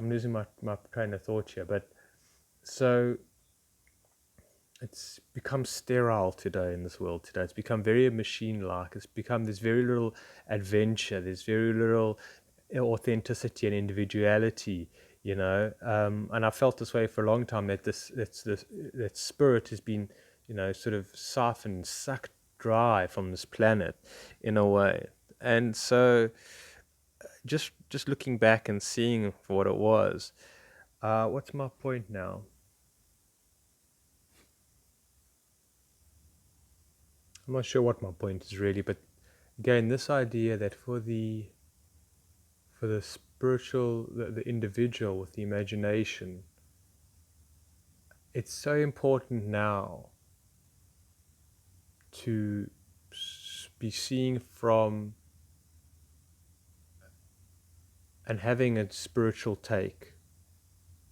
I'm losing my train of thought here, but so it's become sterile today in this world today. It's become very machine-like. It's become there's very little adventure. There's very little authenticity and individuality. And I felt this way for a long time that that spirit has been, sort of siphoned, sucked dry from this planet, in a way. And so, just looking back and seeing for what it was. What's my point now? I'm not sure what my point is really, but again, this idea that for the spiritual, the individual with the imagination, it's so important now to be seeing from and having a spiritual take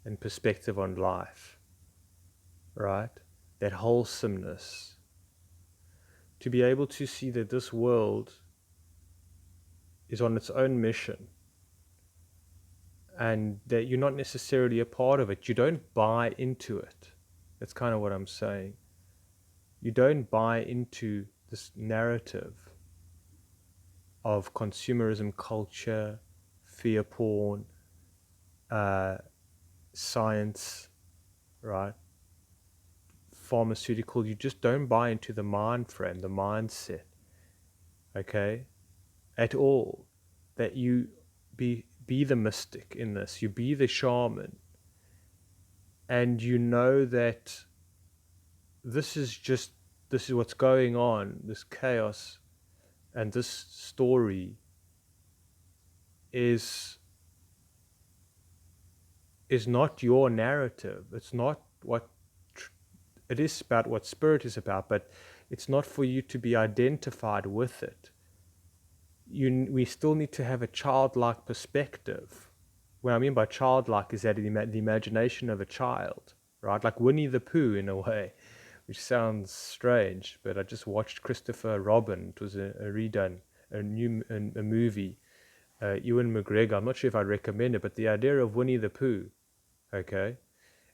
and perspective on life, right? That wholesomeness, to be able to see that this world is on its own mission and that you're not necessarily a part of it. You don't buy into it. That's kind of what I'm saying. You don't buy into this narrative of consumerism culture, fear porn, science, right? Pharmaceutical. You just don't buy into the mind frame, the mindset, okay? At all. That you be the mystic in this, you be the shaman, and you know that this is what's going on, this chaos and this story is not your narrative. It's not what it is about, what spirit is about, but it's not for you to be identified with it. We still need to have a childlike perspective. What I mean by childlike is that the imagination of a child, right? Like Winnie the Pooh in a way, which sounds strange, but I just watched Christopher Robin. It was a redone, a movie. Ewan McGregor. I'm not sure if I'd recommend it, but the idea of Winnie the Pooh, okay?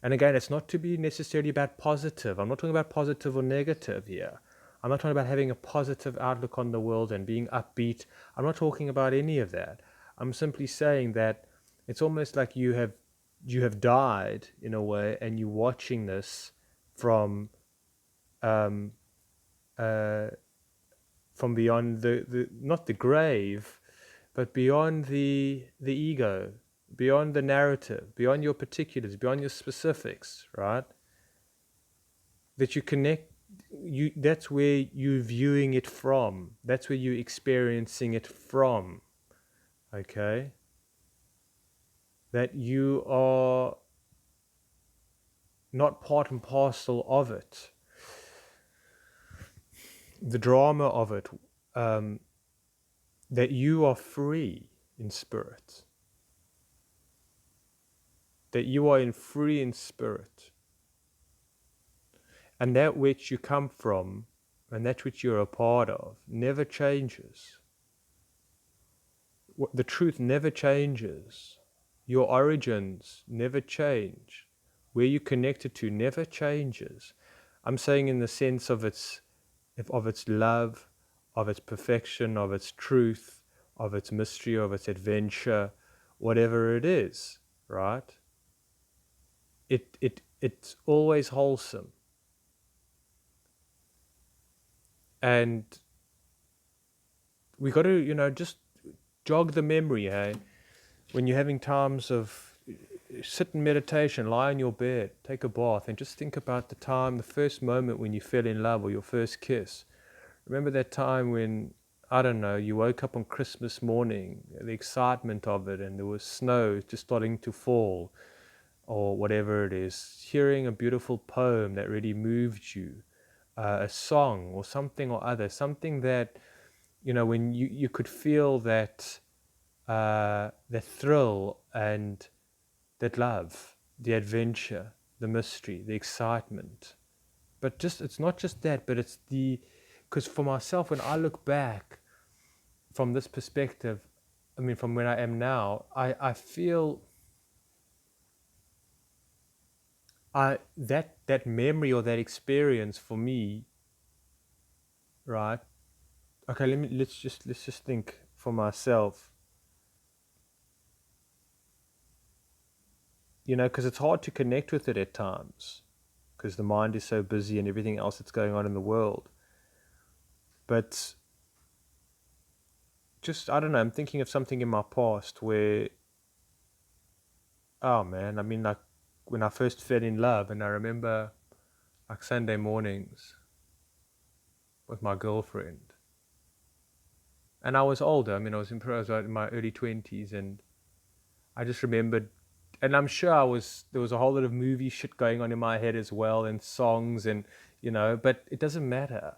And again, it's not to be necessarily about positive. I'm not talking about positive or negative here. I'm not talking about having a positive outlook on the world and being upbeat. I'm not talking about any of that. I'm simply saying that it's almost like you have died in a way, and you're watching this from um, uh, from beyond the not the grave, but beyond the ego, beyond the narrative, beyond your particulars, beyond your specifics, right? That you connect, that's where you're viewing it from. That's where you're experiencing it from. Okay? That you are not part and parcel of it. The drama of it, that you are free in spirit. That you are free in spirit. And that which you come from and that which you're a part of never changes. The truth never changes. Your origins never change. Where you're connected to never changes. I'm saying in the sense of its love, of its perfection, of its truth, of its mystery, of its adventure, whatever it is, right? It's always wholesome. And we got to, just jog the memory, hey? When you're having times of sit in meditation, lie on your bed, take a bath, and just think about the first moment when you fell in love or your first kiss. Remember that time when, I don't know, you woke up on Christmas morning, the excitement of it, and there was snow just starting to fall, or whatever it is, hearing a beautiful poem that really moved you, a song or something or other, something that, when you could feel that thrill and that love, the adventure, the mystery, the excitement. But it's not just that, but it's because for myself, when I look back from this perspective, I mean, from where I am now, I feel that memory or that experience for me, right? Okay, let's just think for myself. Because it's hard to connect with it at times, because the mind is so busy and everything else that's going on in the world. But just, I don't know, I'm thinking of something in my past where, oh man, I mean, like when I first fell in love, and I remember like Sunday mornings with my girlfriend. And I was older. I mean, I was in my early 20s, and I just remembered, and I'm sure there was a whole lot of movie shit going on in my head as well, and songs, and, but it doesn't matter.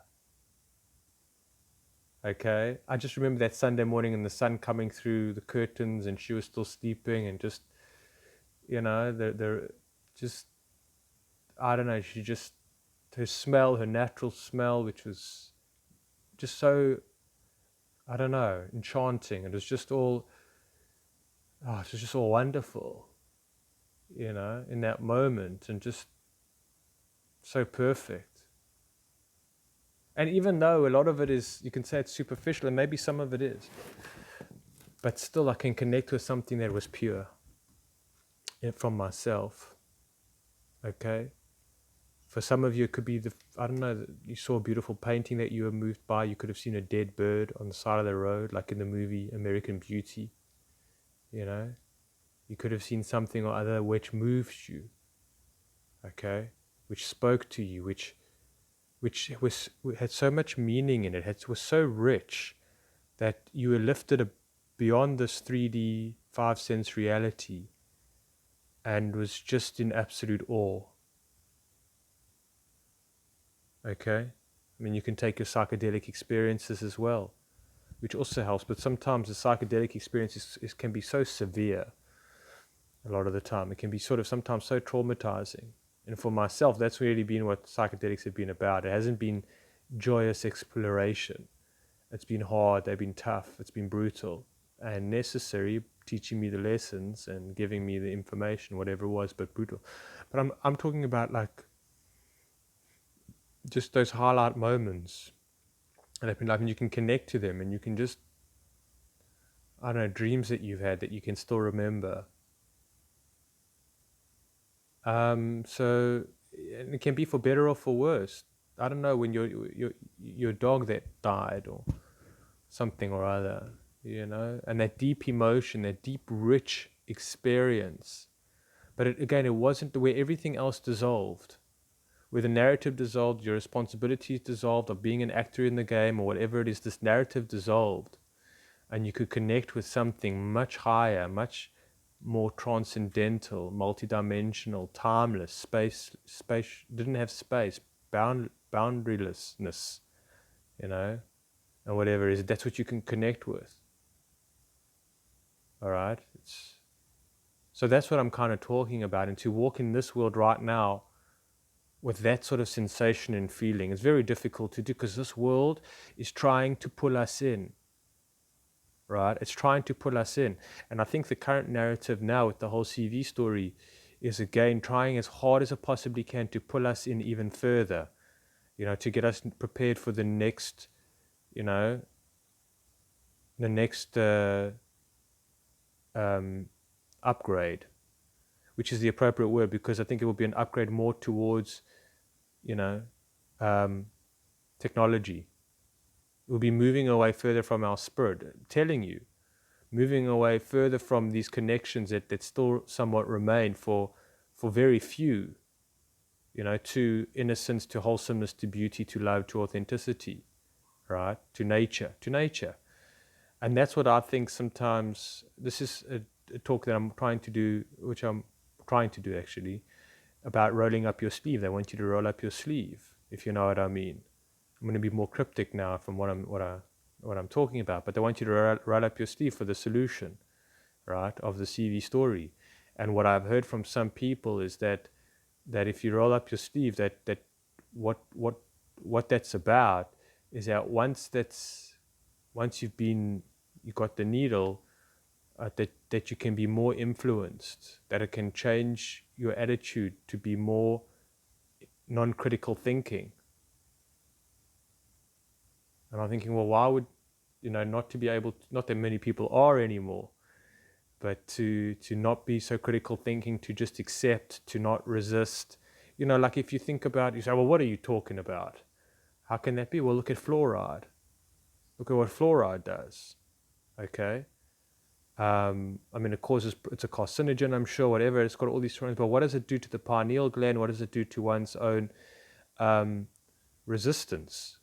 Okay. I just remember that Sunday morning and the sun coming through the curtains, and she was still sleeping, and just, the just, I don't know, she just, her smell, her natural smell, which was just so, I don't know, enchanting. It was just all, oh, it was just all wonderful, in that moment, and just so perfect. And even though a lot of it is, you can say it's superficial, and maybe some of it is, but still I can connect with something that was pure from myself. Okay. For some of you, it could be I don't know, you saw a beautiful painting that you were moved by. You could have seen a dead bird on the side of the road, like in the movie American Beauty. You know, you could have seen something or other which moved you. Okay, which spoke to you, which had so much meaning in it. It was so rich that you were lifted beyond this 3D 5 sense reality, and was just in absolute awe. Okay, I mean, you can take your psychedelic experiences as well, which also helps. But sometimes the psychedelic experience can be so severe. A lot of the time, it can be sort of sometimes so traumatizing. And for myself, that's really been what psychedelics have been about. It hasn't been joyous exploration. It's been hard. They've been tough. It's been brutal and necessary, teaching me the lessons and giving me the information, whatever it was, but brutal. But I'm talking about like just those highlight moments, and they've been like, and you can connect to them, and you can just, I don't know, dreams that you've had that you can still remember. So, and it can be for better or for worse. I don't know, when your dog that died or something or other, and that deep emotion, that deep rich experience. But again, it wasn't where everything else dissolved, where the narrative dissolved, your responsibilities dissolved of being an actor in the game or whatever it is. This narrative dissolved, and you could connect with something much higher, much more transcendental, multidimensional, timeless. Space didn't have space, boundarylessness, and whatever it is, that's what you can connect with. All right, so that's what I'm kind of talking about. And to walk in this world right now with that sort of sensation and feeling is very difficult to do, because this world is trying to pull us in. Right? It's trying to pull us in. And I think the current narrative now with the whole CV story is again trying as hard as it possibly can to pull us in even further, to get us prepared for the next, you know, the next upgrade, which is the appropriate word, because I think it will be an upgrade more towards, technology. We'll be moving away further from our spirit, telling you, moving away further from these connections that still somewhat remain for very few, to innocence, to wholesomeness, to beauty, to love, to authenticity, right? To nature. And that's what I think sometimes, this is a talk that I'm trying to do, which I'm trying to do actually, about rolling up your sleeve. They want you to roll up your sleeve, if you know what I mean. I'm going to be more cryptic now from what I'm talking about, but they want you to roll up your sleeve for the solution, right, of the CV story. And what I've heard from some people is that if you roll up your sleeve, that what that's about is that once you've got the needle, that you can be more influenced, that it can change your attitude to be more non-critical thinking. And I'm thinking, well, why would, not to be able to, not that many people are anymore, but to not be so critical thinking, to just accept, to not resist. Like if you think about, you say, well, what are you talking about? How can that be? Well, look at fluoride. Look at what fluoride does. Okay. I mean, it's a carcinogen, I'm sure, whatever. It's got all these things, but what does it do to the pineal gland? What does it do to one's own resistance?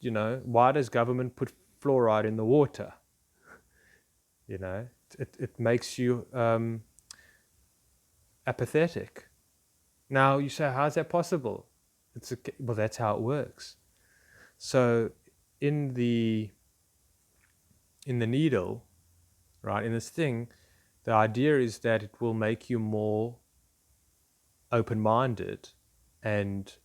Why does government put fluoride in the water? It makes you apathetic. Now you say, how is that possible? Well, that's how it works. So in the needle, right, in this thing, the idea is that it will make you more open-minded and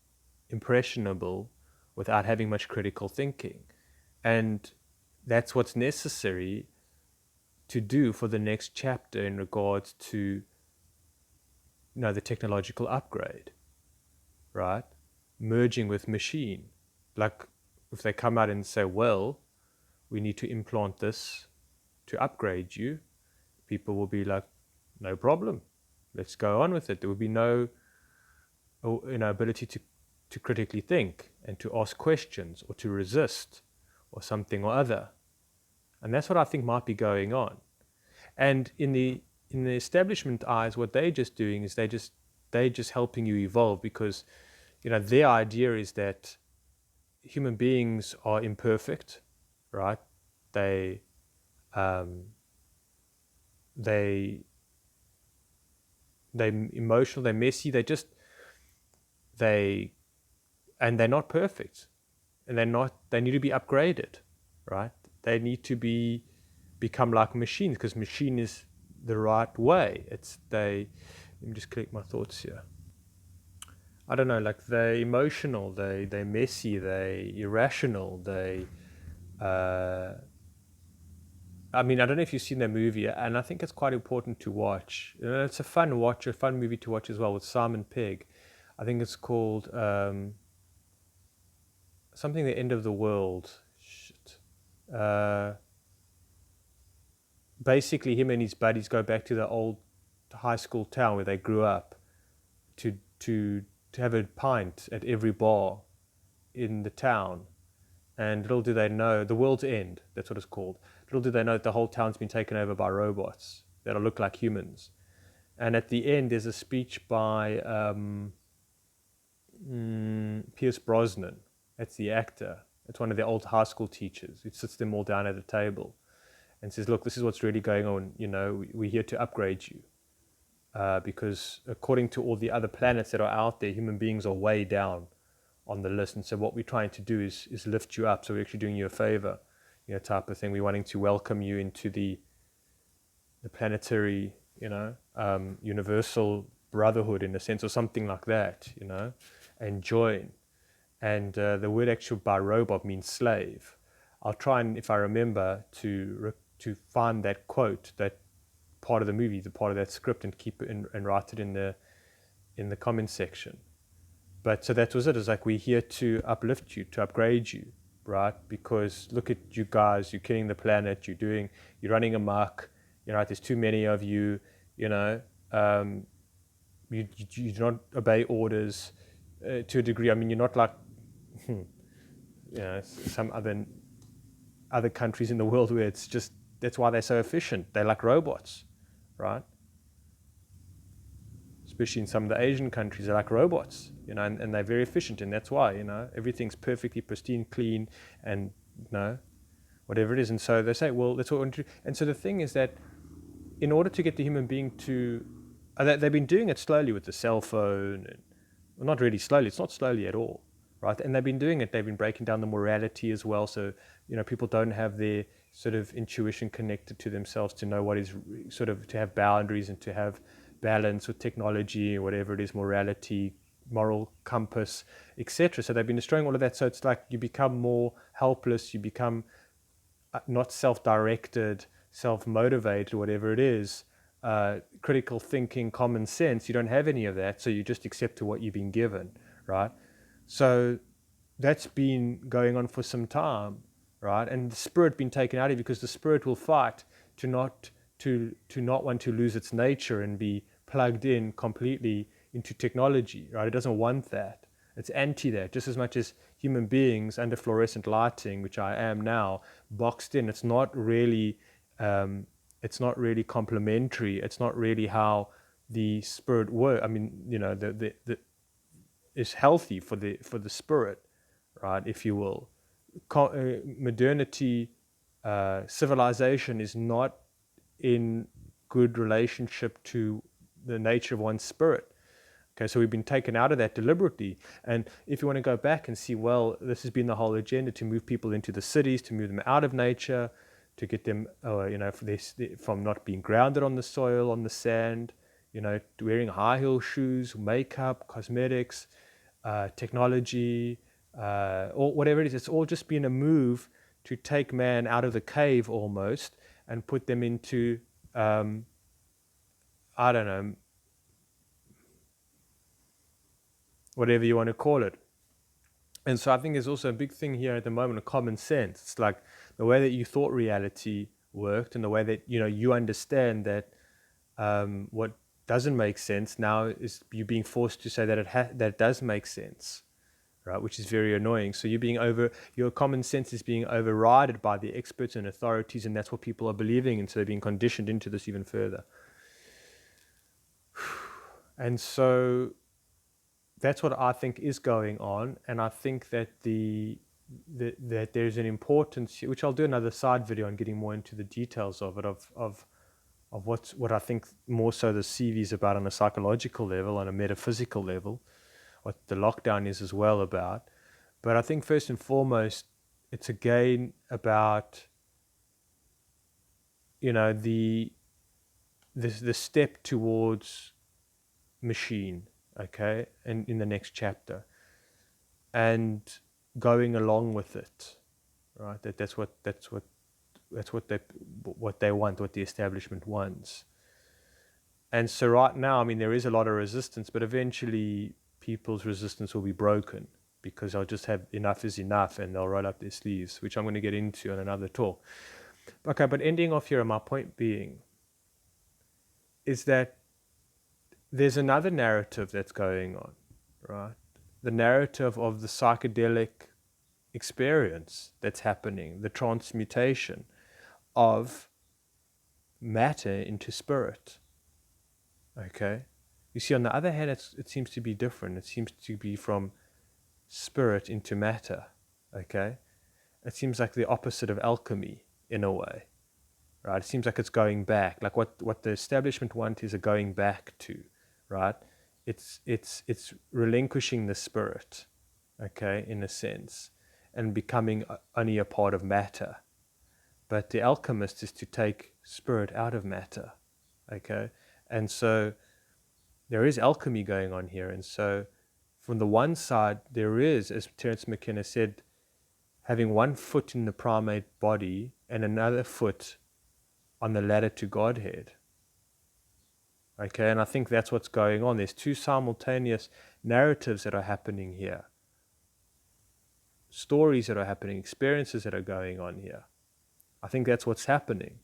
impressionable without having much critical thinking. And that's what's necessary to do for the next chapter in regards to the technological upgrade, right? Merging with machine. Like if they come out and say, well, we need to implant this to upgrade you, people will be like, no problem, let's go on with it. There will be no ability to critically think and to ask questions or to resist or something or other. And that's what I think might be going on. And in the establishment eyes, what they're just doing is they're just helping you evolve, because their idea is that human beings are imperfect, right? They're emotional, they're messy, and they're not perfect, and they need to be upgraded, right? They need to become like machines, because machine is the right way. Let me just collect my thoughts here. I don't know, like they're emotional, they're messy, they're irrational, I mean, I don't know if you've seen that movie, and I think it's quite important to watch. It's a fun movie to watch as well, with Simon Pegg. I think it's called something, The End of the World. Basically, him and his buddies go back to the old high school town where they grew up to have a pint at every bar in the town. And little do they know, The World's End, that's what it's called. Little do they know that the whole town's been taken over by robots that look like humans. And at the end, there's a speech by Pierce Brosnan. That's the actor. It's one of the old high school teachers who sits them all down at a table and says, look, this is what's really going on. We're here to upgrade you. Because according to all the other planets that are out there, human beings are way down on the list. And so what we're trying to do is lift you up. So we're actually doing you a favor, type of thing. We're wanting to welcome you into the planetary, universal brotherhood, in a sense, or something like that, and join. And the word actual by robot means slave. I'll try and, if I remember, to find that quote, that part of the movie, the part of that script, and keep it and write it in the comment section. But so that was it. It's like, we're here to uplift you, to upgrade you, right? Because look at you guys, you're killing the planet, you're running amok, there's too many of you, you do not obey orders to a degree. I mean, you're not like, some other countries in the world where it's just, that's why they're so efficient. They're like robots, right? Especially in some of the Asian countries, they're like robots, and they're very efficient, and that's why, everything's perfectly pristine, clean, and whatever it is. And so they say, well, that's what we want to do. And so the thing is that in order to get the human being to, they've been doing it slowly with the cell phone, and well, not really slowly, it's not slowly at all, right? And they've been doing it, they've been breaking down the morality as well, so people don't have their sort of intuition connected to themselves to know what is sort of, to have boundaries and to have balance with technology, whatever it is, morality, moral compass, etc. So they've been destroying all of that. So it's like you become more helpless, you become not self-directed, self-motivated, whatever it is, critical thinking, common sense. You don't have any of that, so you just accept to what you've been given, right? So that's been going on for some time, right? And the spirit been taken out of you because the spirit will fight to not want to lose its nature and be plugged in completely into technology, right? It doesn't want that. It's anti that, just as much as human beings under fluorescent lighting, which I am now, boxed in. It's not really complementary. It's not really how the spirit works. I mean, the is healthy for the spirit, right? If you will, modernity, civilization is not in good relationship to the nature of one's spirit. Okay, so we've been taken out of that deliberately. And if you want to go back and see, well, this has been the whole agenda to move people into the cities, to move them out of nature, to get them, from not being grounded on the soil, on the sand, wearing high heel shoes, makeup, cosmetics, technology, or whatever it is. It's all just been a move to take man out of the cave almost and put them into, I don't know, whatever you want to call it. And so I think there's also a big thing here at the moment of common sense. It's like the way that you thought reality worked and the way that, you understand that what doesn't make sense now is you being forced to say that it does make sense, right? Which is very annoying. So your common sense is being overridden by the experts and authorities, and that's what people are believing, and so they're being conditioned into this even further. And so that's what I think is going on, and I think that that there's an importance, which I'll do another side video on getting more into the details of it, of what I think more so the CV is about on a psychological level, on a metaphysical level, what the lockdown is as well about. But I think first and foremost, it's again about, the step towards machine, okay, and in the next chapter, and going along with it, right? That's what they want, what the establishment wants. And so right now, I mean, there is a lot of resistance, but eventually people's resistance will be broken because they'll just have enough is enough and they'll roll up their sleeves, which I'm going to get into in another talk. Okay, but ending off here, my point being is that there's another narrative that's going on, right? The narrative of the psychedelic experience that's happening, the transmutation of matter into spirit. Okay? You see, on the other hand, it seems to be different. It seems to be from spirit into matter. Okay? It seems like the opposite of alchemy in a way. Right? It seems like it's going back. Like what the establishment want is a going back to, right? It's relinquishing the spirit, okay, in a sense, and becoming only a part of matter. But the alchemist is to take spirit out of matter, okay? And so there is alchemy going on here. And so from the one side, there is, as Terence McKenna said, having one foot in the primate body and another foot on the ladder to Godhead. Okay, and I think that's what's going on. There's two simultaneous narratives that are happening here. Stories that are happening, experiences that are going on here. I think that's what's happening.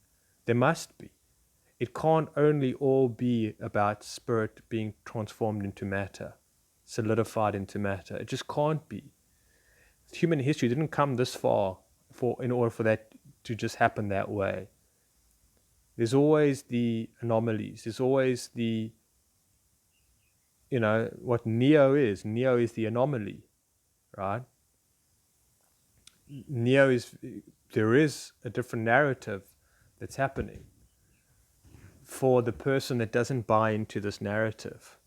There must be. It can't only all be about spirit being transformed into matter, solidified into matter. It just can't be. Human history didn't come this far in order for that to just happen that way. There's always the anomalies. There's always the, what Neo is. Neo is the anomaly, right? There is a different narrative that's happening for the person that doesn't buy into this narrative.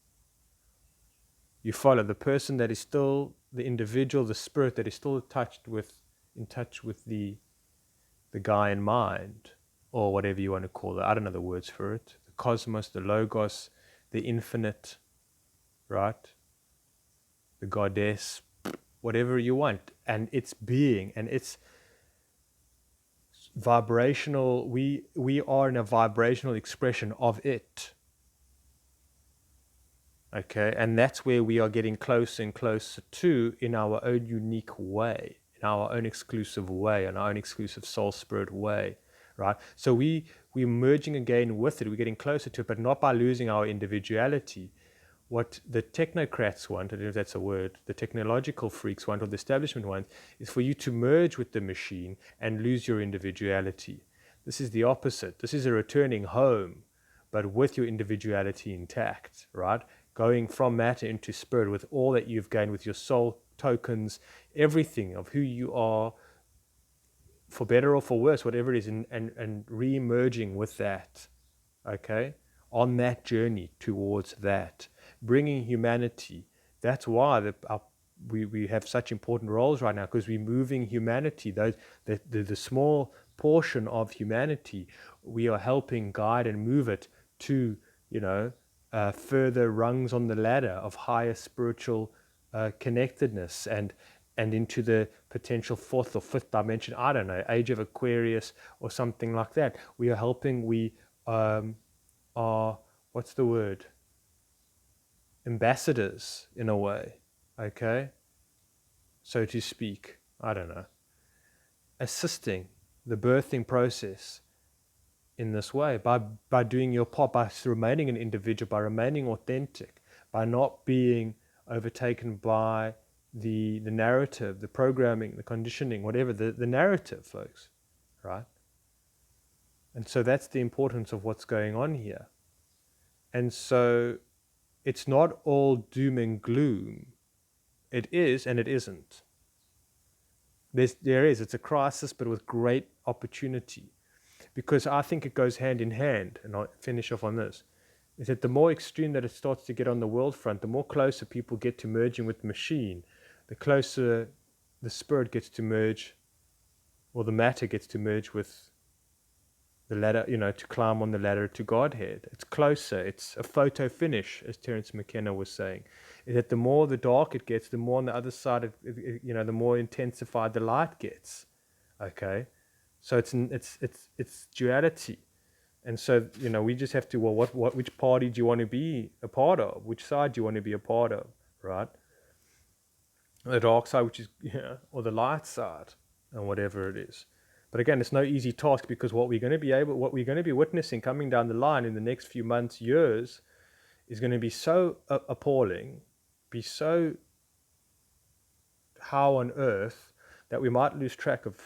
You follow the person that is still the individual, the spirit that is still in touch with the guy in mind, or whatever you want to call it. I don't know the words for it. The cosmos, the logos, the infinite, right? The goddess, whatever you want. And its being, and its vibrational, we are in a vibrational expression of it. Okay, and that's where we are getting closer and closer to in our own unique way, in our own exclusive way, in our own exclusive soul spirit way, right? So we're merging again with it, we're getting closer to it, but not by losing our individuality. What the technocrats want, I don't know if that's a word, the technological freaks want, or the establishment wants, is for you to merge with the machine and lose your individuality. This is the opposite. This is a returning home, but with your individuality intact, right? Going from matter into spirit with all that you've gained, with your soul tokens, everything of who you are, for better or for worse, whatever it is, and re-emerging with that, okay? On that journey towards that, bringing humanity. That's why we have such important roles right now, because we're moving humanity, the small portion of humanity, we are helping guide and move it to, further rungs on the ladder of higher spiritual connectedness, and into the potential fourth or fifth dimension, I don't know, age of Aquarius or something like that. We are helping, we are, what's the word? Ambassadors, in a way, okay? So to speak, I don't know. Assisting the birthing process in this way, by doing your part, by remaining an individual, by remaining authentic, by not being overtaken by the narrative, the programming, the conditioning, whatever, the narrative, folks, right? And so that's the importance of what's going on here. And so it's not all doom and gloom. It is and it isn't. There is. It's a crisis, but with great opportunity. Because I think it goes hand in hand, and I'll finish off on this, is that the more extreme that it starts to get on the world front, the more closer people get to merging with the machine, the closer the spirit gets to merge, or the matter gets to merge with the ladder, to climb on the ladder to Godhead. It's closer. It's a photo finish, as Terence McKenna was saying. Is that the more the dark it gets, the more on the other side, the more intensified the light gets. Okay, so it's duality, and so we just have to, well, which party do you want to be a part of? Which side do you want to be a part of? Right, the dark side, which is or the light side, and whatever it is. But again, it's no easy task, because what we're going to be witnessing coming down the line in the next few months, years, is going to be so appalling, be so how on earth, that we might lose track of,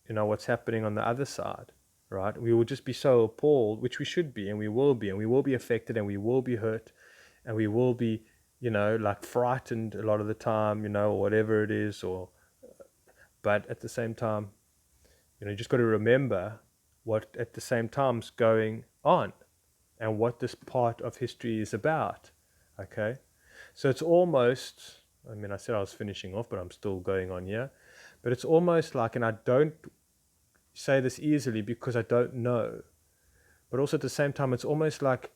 what's happening on the other side, right? We will just be so appalled, which we should be, and we will be affected, and we will be hurt, and we will be, like frightened a lot of the time, or whatever it is, but at the same time, you just got to remember what at the same time's going on, and what this part of history is about. Okay, so it's almost, I said I was finishing off, but I'm still going on here, but it's almost like, and I don't say this easily because I don't know, but also at the same time, it's almost like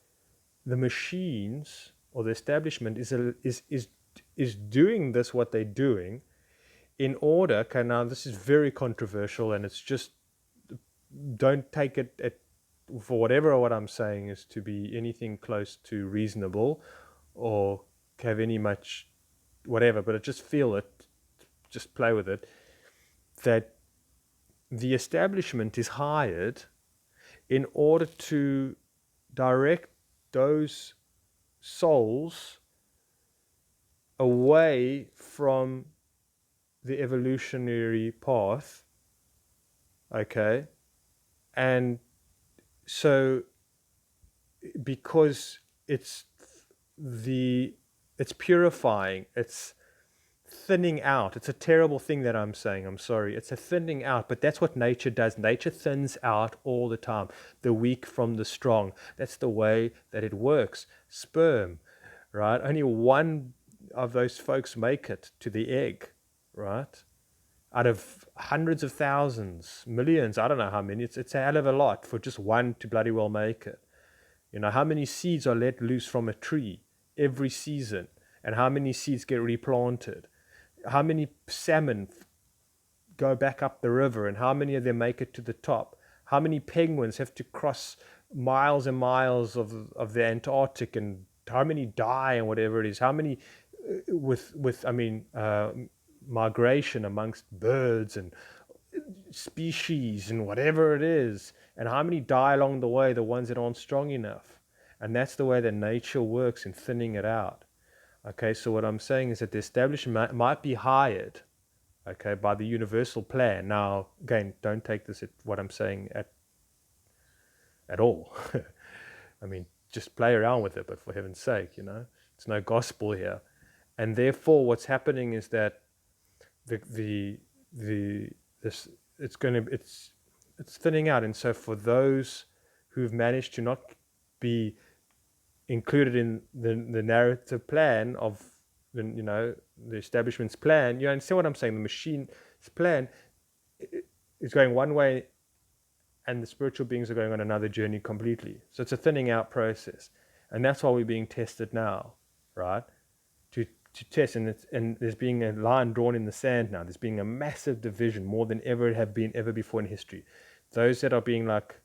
the machines or the establishment is doing this, what they're doing, in order, okay, now this is very controversial, and it's just, don't take it for whatever what I'm saying is to be anything close to reasonable, or have any much whatever, but I just feel it, just play with it, that the establishment is hired in order to direct those souls away from the evolutionary path, okay? And so, because it's purifying, it's thinning out. It's a terrible thing that I'm saying, I'm sorry. It's a thinning out, but that's what nature does. Nature thins out all the time, the weak from the strong. That's the way that it works. Sperm, right? Only one of those folks make it to the egg, right? Out of hundreds of thousands, millions, I don't know how many, it's a hell of a lot for just one to bloody well make it. How many seeds are let loose from a tree every season, and how many seeds get replanted? How many salmon go back up the river, and how many of them make it to the top? How many penguins have to cross miles and miles of the Antarctic, and how many die and whatever it is? How many with I mean migration amongst birds and species and whatever it is, and how many die along the way, the ones that aren't strong enough. And that's the way that nature works in thinning it out. Okay, so what I'm saying is that the establishment might be hired, okay, by the universal plan. Now, again, don't take this at what I'm saying at all. I mean, just play around with it, but for heaven's sake, it's no gospel here. And therefore, what's happening is that this it's thinning out. And so for those who've managed to not be included in the narrative plan of the establishment's plan, you understand what I'm saying? The machine's plan is going one way, and the spiritual beings are going on another journey completely. So it's a thinning out process, and that's why we're being tested now, right? To test, and there's being a line drawn in the sand now. There's being a massive division, more than ever before in history. Those that are being like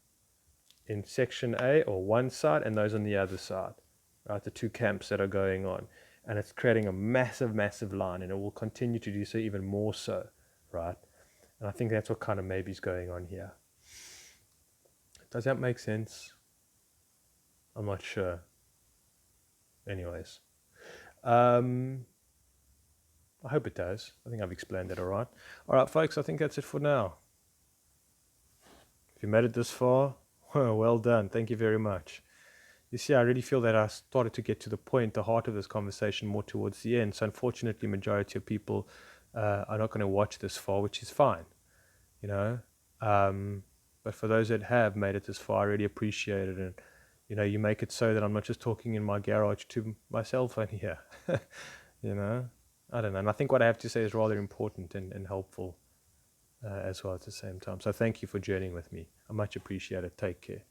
in section A or one side, and those on the other side, right? The two camps that are going on, and it's creating a massive line, and it will continue to do so even more so, right? And I think that's what kind of maybe is going on here. Does that make sense? I'm not sure. Anyways. I hope it does. I think I've explained that all right. All right, folks, I think that's it for now. If you made it this far, well done. Thank you very much. You see, I really feel that I started to get to the point, the heart of this conversation more towards the end. So unfortunately, majority of people are not going to watch this far, which is fine, But for those that have made it this far, I really appreciate it. And you make it so that I'm not just talking in my garage to myself on here. I don't know. And I think what I have to say is rather important and helpful as well at the same time. So thank you for journeying with me. I much appreciate it. Take care.